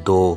2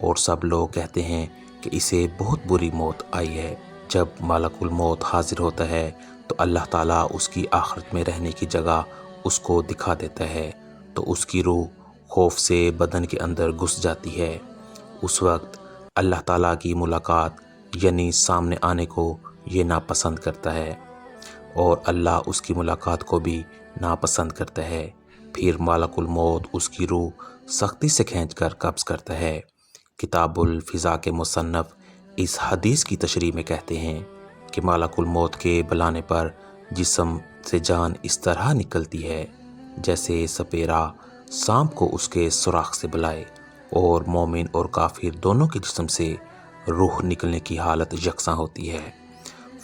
اور سب لوگ کہتے ہیں کہ اسے بہت بری موت آئی ہے۔ جب ملک الموت حاضر ہوتا ہے تو اللہ تعالیٰ اس کی آخرت میں رہنے کی جگہ اس کو دکھا دیتا ہے تو اس کی روح خوف سے بدن کے اندر گھس جاتی ہے۔ اس وقت اللہ تعالیٰ کی ملاقات یعنی سامنے آنے کو یہ ناپسند کرتا ہے اور اللہ اس کی ملاقات کو بھی ناپسند کرتا ہے۔ پھر ملک الموت اس کی روح سختی سے کھینچ کر قبض کرتا ہے۔ کتاب الفضا کے مصنف اس حدیث کی تشریح میں کہتے ہیں کہ ملک الموت کے بلانے پر جسم سے جان اس طرح نکلتی ہے جیسے سپیرا سانپ کو اس کے سوراخ سے بلائے، اور مومن اور کافر دونوں کے جسم سے روح نکلنے کی حالت یکساں ہوتی ہے۔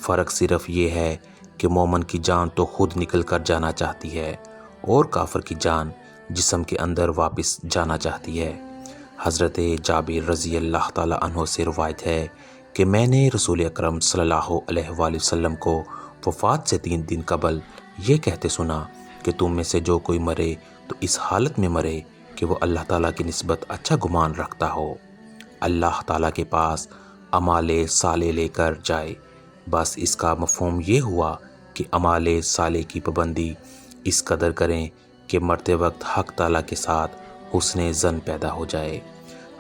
فرق صرف یہ ہے کہ مومن کی جان تو خود نکل کر جانا چاہتی ہے اور کافر کی جان جسم کے اندر واپس جانا چاہتی ہے۔ حضرت جابر رضی اللہ تعالی عنہ سے روایت ہے کہ میں نے رسول اکرم صلی اللہ علیہ وآلہ وسلم کو وفات سے 3 دن قبل یہ کہتے سنا کہ تم میں سے جو کوئی مرے تو اس حالت میں مرے کہ وہ اللہ تعالیٰ کی نسبت اچھا گمان رکھتا ہو، اللہ تعالیٰ کے پاس اعمال صالح لے کر جائے۔ بس اس کا مفہوم یہ ہوا کہ اعمال صالح کی پابندی اس قدر کریں کہ مرتے وقت حق تعالیٰ کے ساتھ حسن ظن پیدا ہو جائے۔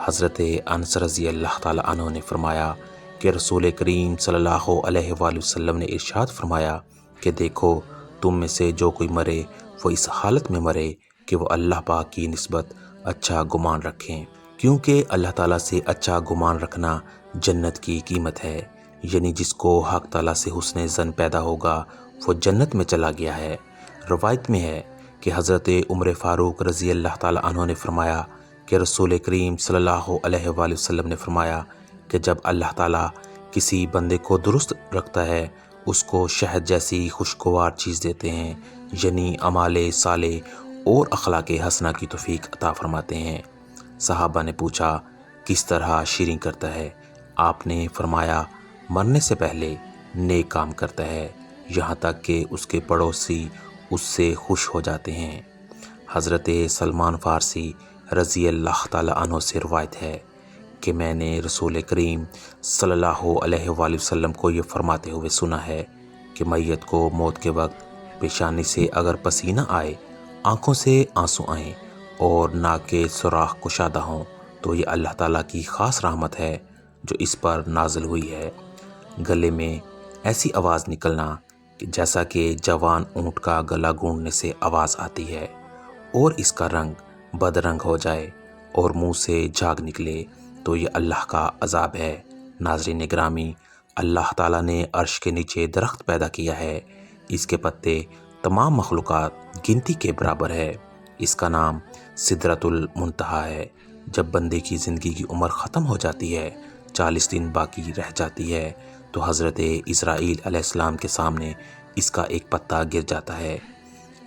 حضرت انس رضی اللہ تعالیٰ عنہ نے فرمایا کہ رسول کریم صلی اللہ علیہ وآلہ وسلم نے ارشاد فرمایا کہ دیکھو تم میں سے جو کوئی مرے وہ اس حالت میں مرے کہ وہ اللہ پاک کی نسبت اچھا گمان رکھیں، کیونکہ اللہ تعالیٰ سے اچھا گمان رکھنا جنت کی قیمت ہے، یعنی جس کو حق تعالیٰ سے حسن ظن پیدا ہوگا وہ جنت میں چلا گیا ہے۔ روایت میں ہے کہ حضرت عمر فاروق رضی اللہ تعالیٰ عنہ نے فرمایا کہ رسول کریم صلی اللہ علیہ وآلہ وسلم نے فرمایا کہ جب اللہ تعالیٰ کسی بندے کو درست رکھتا ہے اس کو شہد جیسی خوشگوار چیز دیتے ہیں، یعنی اعمال صالح اور اخلاق حسنہ کی توفیق عطا فرماتے ہیں۔ صحابہ نے پوچھا کس طرح شیریں کرتا ہے؟ آپ نے فرمایا مرنے سے پہلے نیک کام کرتا ہے یہاں تک کہ اس کے پڑوسی اس سے خوش ہو جاتے ہیں۔ حضرت سلمان فارسی رضی اللہ تعالیٰ عنہ سے روایت ہے کہ میں نے رسول کریم صلی اللہ علیہ وآلہ وسلم کو یہ فرماتے ہوئے سنا ہے کہ میت کو موت کے وقت پیشانی سے اگر پسینہ آئے، آنکھوں سے آنسو آئیں اور ناک کے سوراخ کشادہ ہوں تو یہ اللہ تعالیٰ کی خاص رحمت ہے جو اس پر نازل ہوئی ہے۔ گلے میں ایسی آواز نکلنا کہ جیسا کہ جوان اونٹ کا گلا گونڈنے سے آواز آتی ہے، اور اس کا رنگ بدرنگ ہو جائے اور منہ سے جھاگ نکلے تو یہ اللہ کا عذاب ہے۔ ناظرین گرامی، اللہ تعالیٰ نے عرش کے نیچے درخت پیدا کیا ہے، اس کے پتے تمام مخلوقات گنتی کے برابر ہے۔ اس کا نام سدرۃ المنتہا ہے۔ جب بندے کی زندگی کی عمر ختم ہو جاتی ہے، 40 دن باقی رہ جاتی ہے، تو حضرت اسرائیل علیہ السلام کے سامنے اس کا ایک پتا گر جاتا ہے،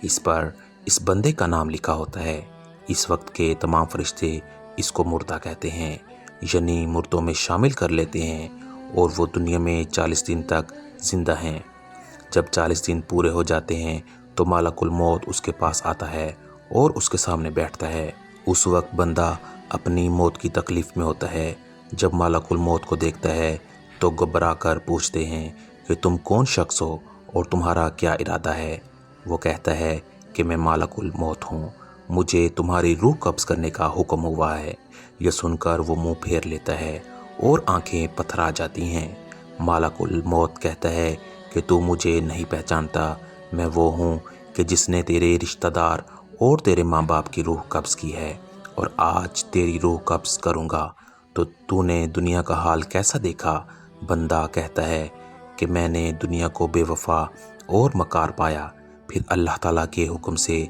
اس پر اس بندے کا نام لکھا ہوتا ہے۔ اس وقت کے تمام فرشتے اس کو مردہ کہتے ہیں، یعنی مردوں میں شامل کر لیتے ہیں، اور وہ دنیا میں 40 دن تک زندہ ہیں۔ جب 40 دن پورے ہو جاتے ہیں تو ملک الموت اس کے پاس آتا ہے اور اس کے سامنے بیٹھتا ہے۔ اس وقت بندہ اپنی موت کی تکلیف میں ہوتا ہے۔ جب ملک الموت کو دیکھتا ہے تو گھبرا کر پوچھتے ہیں کہ تم کون شخص ہو اور تمہارا کیا ارادہ ہے؟ وہ کہتا ہے کہ میں ملک الموت ہوں، مجھے تمہاری روح قبض کرنے کا حکم ہوا ہے۔ یہ سن کر وہ منہ پھیر لیتا ہے اور آنکھیں پتھرا جاتی ہیں۔ ملک الموت کہتا ہے کہ تو مجھے نہیں پہچانتا، میں وہ ہوں کہ جس نے تیرے رشتہ دار اور تیرے ماں باپ کی روح قبض کی ہے، اور آج تیری روح قبض کروں گا۔ تو نے دنیا کا حال کیسا دیکھا؟ بندہ کہتا ہے کہ میں نے دنیا کو بے وفا اور مکار پایا۔ پھر اللہ تعالیٰ کے حکم سے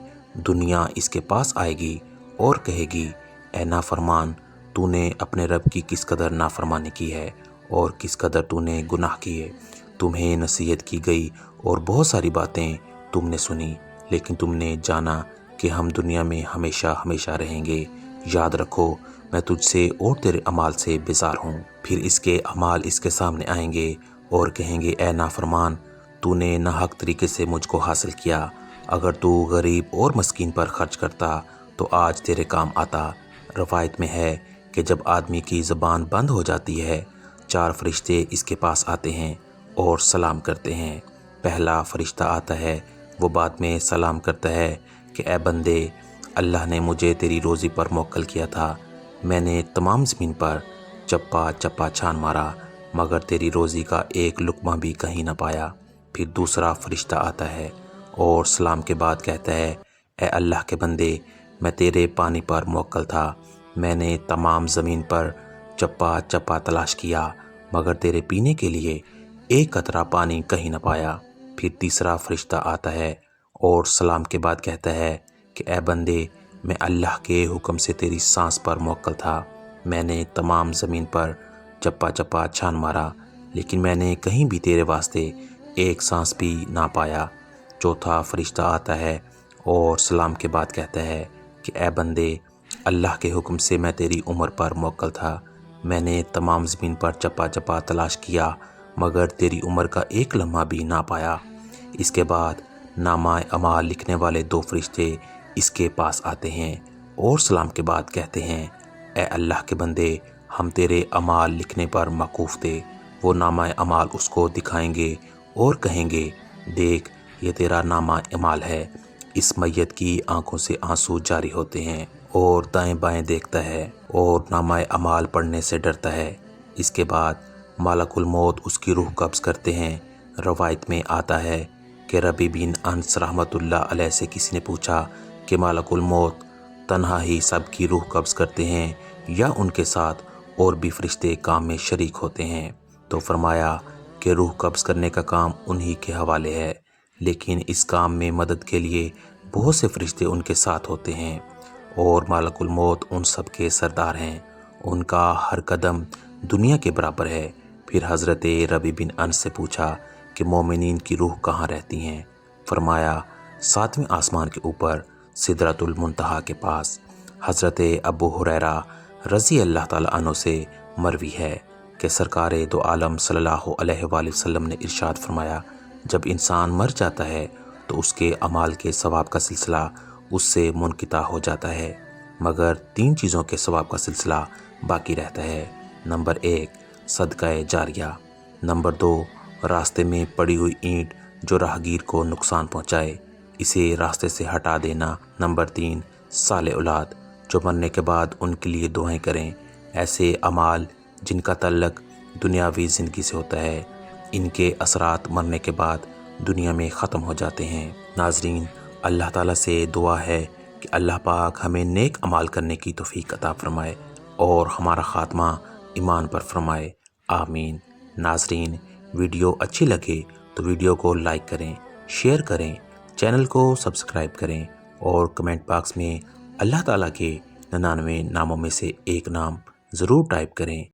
دنیا اس کے پاس آئے گی اور کہے گی اے نافرمان، تو نے اپنے رب کی کس قدر نافرمانی کی ہے اور کس قدر تو نے گناہ کیے۔ تمہیں نصیحت کی گئی اور بہت ساری باتیں تم نے سنی، لیکن تم نے جانا کہ ہم دنیا میں ہمیشہ ہمیشہ رہیں گے۔ یاد رکھو میں تجھ سے اور تیرے اعمال سے بیزار ہوں۔ پھر اس کے اعمال اس کے سامنے آئیں گے اور کہیں گے اے نافرمان، تو نے ناحق طریقے سے مجھ کو حاصل کیا۔ اگر تو غریب اور مسکین پر خرچ کرتا تو آج تیرے کام آتا۔ روایت میں ہے کہ جب آدمی کی زبان بند ہو جاتی ہے 4 فرشتے اس کے پاس آتے ہیں اور سلام کرتے ہیں۔ پہلا فرشتہ آتا ہے، وہ بعد میں سلام کرتا ہے کہ اے بندے، اللہ نے مجھے تیری روزی پر موکل کیا تھا، میں نے تمام زمین پر چپا چپا چھان مارا مگر تیری روزی کا ایک لقمہ بھی کہیں نہ پایا۔ پھر دوسرا فرشتہ آتا ہے اور سلام کے بعد کہتا ہے، اے اللہ کے بندے، میں تیرے پانی پر موکل تھا، میں نے تمام زمین پر چپا چپا تلاش کیا مگر تیرے پینے کے لیے ایک قطرہ پانی کہیں نہ پایا۔ پھر تیسرا فرشتہ آتا ہے اور سلام کے بعد کہتا ہے کہ اے بندے، میں اللہ کے حکم سے تیری سانس پر موکل تھا، میں نے تمام زمین پر چپا چپا چھان مارا لیکن میں نے کہیں بھی تیرے واسطے ایک سانس بھی نہ پایا۔ چوتھا فرشتہ آتا ہے اور سلام کے بعد کہتا ہے کہ اے بندے، اللہ کے حکم سے میں تیری عمر پر موکل تھا، میں نے تمام زمین پر چپا چپا تلاش کیا مگر تیری عمر کا ایک لمحہ بھی نہ پایا۔ اس کے بعد نامہ اعمال لکھنے والے 2 فرشتے اس کے پاس آتے ہیں اور سلام کے بعد کہتے ہیں، اے اللہ کے بندے، ہم تیرے اعمال لکھنے پر موقوف تھے۔ وہ نامہ اعمال اس کو دکھائیں گے اور کہیں گے، دیکھ یہ تیرا نامہ اعمال ہے۔ اس میت کی آنکھوں سے آنسو جاری ہوتے ہیں اور دائیں بائیں دیکھتا ہے اور نامہ اعمال پڑھنے سے ڈرتا ہے۔ اس کے بعد ملک الموت اس کی روح قبض کرتے ہیں۔ روایت میں آتا ہے کہ ربیع بن انس رحمۃ اللہ علیہ سے کسی نے پوچھا کہ ملک الموت تنہا ہی سب کی روح قبض کرتے ہیں یا ان کے ساتھ اور بھی فرشتے کام میں شریک ہوتے ہیں؟ تو فرمایا کہ روح قبض کرنے کا کام انہی کے حوالے ہے، لیکن اس کام میں مدد کے لیے بہت سے فرشتے ان کے ساتھ ہوتے ہیں اور ملک الموت ان سب کے سردار ہیں، ان کا ہر قدم دنیا کے برابر ہے۔ پھر حضرت ربیع بن انس سے پوچھا کہ مومنین کی روح کہاں رہتی ہیں؟ فرمایا 7ویں آسمان کے اوپر سدرۃ المنتہا کے پاس۔ حضرت ابو ہریرہ رضی اللہ تعالیٰ عنہ سے مروی ہے کہ سرکار دو عالم صلی اللہ علیہ وآلہ وسلم نے ارشاد فرمایا، جب انسان مر جاتا ہے تو اس کے اعمال کے ثواب کا سلسلہ اس سے منقطع ہو جاتا ہے مگر 3 چیزوں کے ثواب کا سلسلہ باقی رہتا ہے۔ نمبر 1 صدقہ جاریہ، نمبر 2 راستے میں پڑی ہوئی اینٹ جو راہگیر کو نقصان پہنچائے، اسے راستے سے ہٹا دینا، نمبر 3 صالح اولاد جو مرنے کے بعد ان کے لیے دعائیں کریں۔ ایسے اعمال جن کا تعلق دنیاوی زندگی سے ہوتا ہے، ان کے اثرات مرنے کے بعد دنیا میں ختم ہو جاتے ہیں۔ ناظرین، اللہ تعالیٰ سے دعا ہے کہ اللہ پاک ہمیں نیک عمال کرنے کی توفیق عطا فرمائے اور ہمارا خاتمہ ایمان پر فرمائے، آمین۔ ناظرین، ویڈیو اچھی لگے تو ویڈیو کو لائک کریں، شیئر کریں، چینل کو سبسکرائب کریں اور کمنٹ باکس میں اللہ تعالیٰ کے 99 ناموں میں سے ایک نام ضرور ٹائپ کریں۔